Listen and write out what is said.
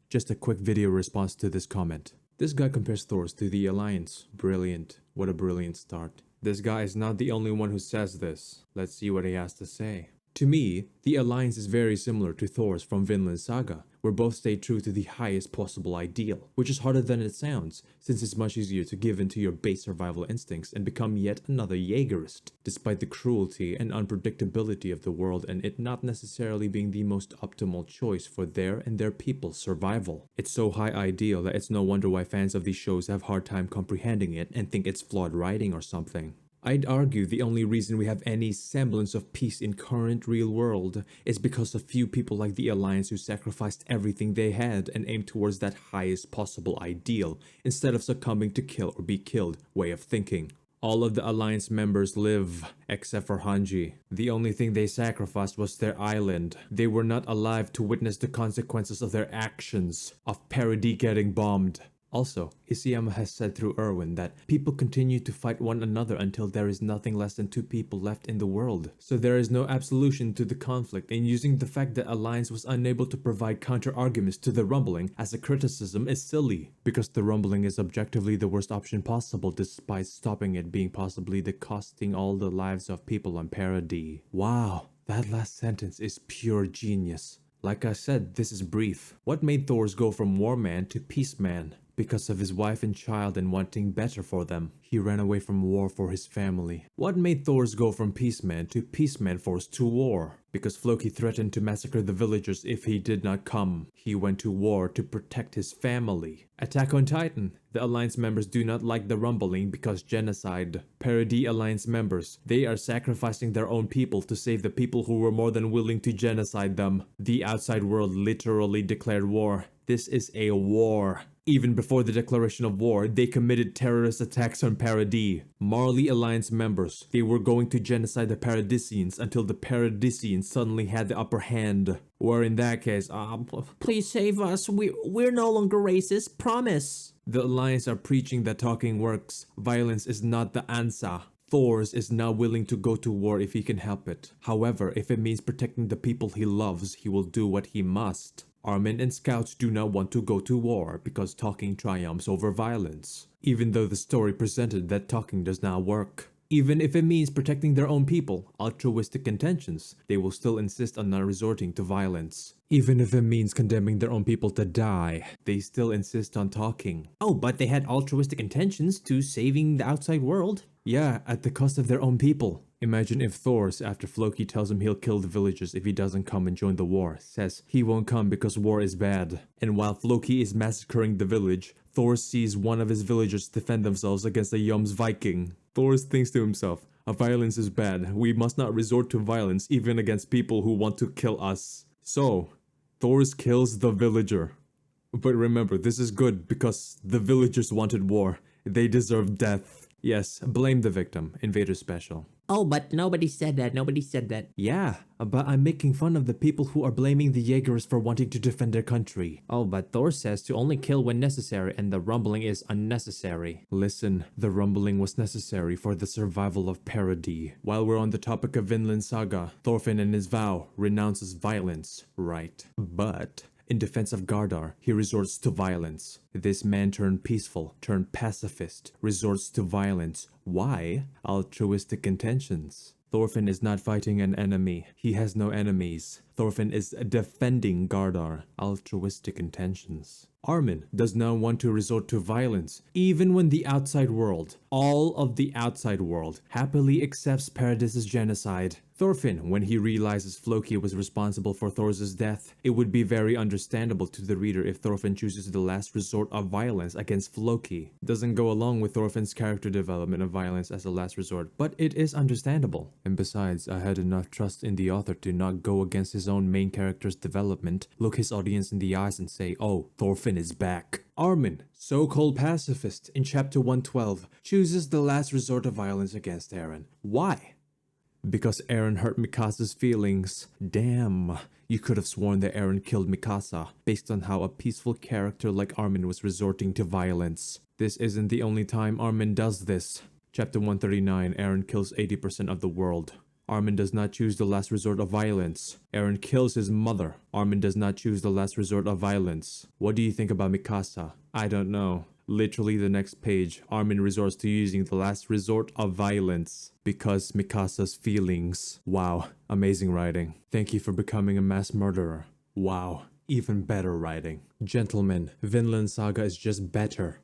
Just a quick video response to this comment. This guy compares Thors to the Alliance. Brilliant. What a brilliant start. This guy is not the only one who says this. Let's see what he has to say. To me, the Alliance is very similar to Thors from Vinland Saga, where both stay true to the highest possible ideal, which is harder than it sounds, since it's much easier to give in to your base survival instincts and become yet another Jaegerist, despite the cruelty and unpredictability of the world and it not necessarily being the most optimal choice for their and their people's survival. It's so high ideal that it's no wonder why fans of these shows have hard time comprehending it and think it's flawed writing or something. I'd argue the only reason we have any semblance of peace in current real world is because of few people like the Alliance who sacrificed everything they had and aimed towards that highest possible ideal instead of succumbing to kill or be killed way of thinking. All of the Alliance members live, except for Hanji. The only thing they sacrificed was their island. They were not alive to witness the consequences of their actions, of Paradis getting bombed. Also, Isayama has said through Erwin that people continue to fight one another until there is nothing less than 2 people left in the world. So there is no absolution to the conflict, and using the fact that Alliance was unable to provide counter-arguments to the rumbling as a criticism is silly, because the rumbling is objectively the worst option possible despite stopping it being possibly the costing all the lives of people on Paradis. Wow, that last sentence is pure genius. Like I said, this is brief. What made Thors go from war man to peace man? Because of his wife and child and wanting better for them. He ran away from war for his family. What made Thors go from peaceman to peaceman forced to war? Because Floki threatened to massacre the villagers if he did not come. He went to war to protect his family. Attack on Titan. The Alliance members do not like the rumbling because genocide. Paradis Alliance members. They are sacrificing their own people to save the people who were more than willing to genocide them. The outside world literally declared war. This is a war. Even before the declaration of war, they committed terrorist attacks on Paradis. Marley Alliance members. They were going to genocide the Paradisians until the Paradisians suddenly had the upper hand. Or in that case, please save us. We're no longer racist. Promise. The Alliance are preaching that talking works. Violence is not the answer. Thors is now willing to go to war if he can help it. However, if it means protecting the people he loves, he will do what he must. Armin and Scouts do not want to go to war because talking triumphs over violence, even though the story presented that talking does not work. Even if it means protecting their own people, altruistic intentions, they will still insist on not resorting to violence. Even if it means condemning their own people to die, they still insist on talking. Oh, but they had altruistic intentions to saving the outside world. Yeah, at the cost of their own people. Imagine if Thors, after Floki tells him he'll kill the villagers if he doesn't come and join the war, says he won't come because war is bad. And while Floki is massacring the village, Thors sees one of his villagers defend themselves against a Joms Viking. Thors thinks to himself, violence is bad. We must not resort to violence even against people who want to kill us. So, Thors kills the villager. But remember, this is good because the villagers wanted war. They deserve death. Yes, blame the victim. Invader Special. Oh, but nobody said that. Nobody said that. Yeah, but I'm making fun of the people who are blaming the Jaegers for wanting to defend their country. Oh, but Thor says to only kill when necessary and the rumbling is unnecessary. Listen, the rumbling was necessary for the survival of Paradis. While we're on the topic of Vinland Saga, Thorfinn in his vow renounces violence, right? But in defense of Gardar, he resorts to violence. This man turned peaceful, turned pacifist, resorts to violence. Why? Altruistic intentions. Thorfinn is not fighting an enemy. He has no enemies. Thorfinn is defending Gardar. Altruistic intentions. Armin does not want to resort to violence, even when the outside world, all of the outside world, happily accepts Paradis' genocide. Thorfinn, when he realizes Floki was responsible for Thors' death, it would be very understandable to the reader if Thorfinn chooses the last resort of violence against Floki. Doesn't go along with Thorfinn's character development of violence as a last resort, but it is understandable. And besides, I had enough trust in the author to not go against his own main character's development, look his audience in the eyes and say, oh, Thorfinn is back. Armin, so-called pacifist in chapter 112, chooses the last resort of violence against Eren. Why? Because Eren hurt Mikasa's feelings. Damn, you could have sworn that Eren killed Mikasa, based on how a peaceful character like Armin was resorting to violence. This isn't the only time Armin does this. Chapter 139, Eren kills 80% of the world. Armin does not choose the last resort of violence. Eren kills his mother. Armin does not choose the last resort of violence. What do you think about Mikasa? I don't know. Literally the next page, Armin resorts to using the last resort of violence because Mikasa's feelings. Wow, amazing writing. Thank you for becoming a mass murderer. Wow, even better writing. Gentlemen, Vinland Saga is just better.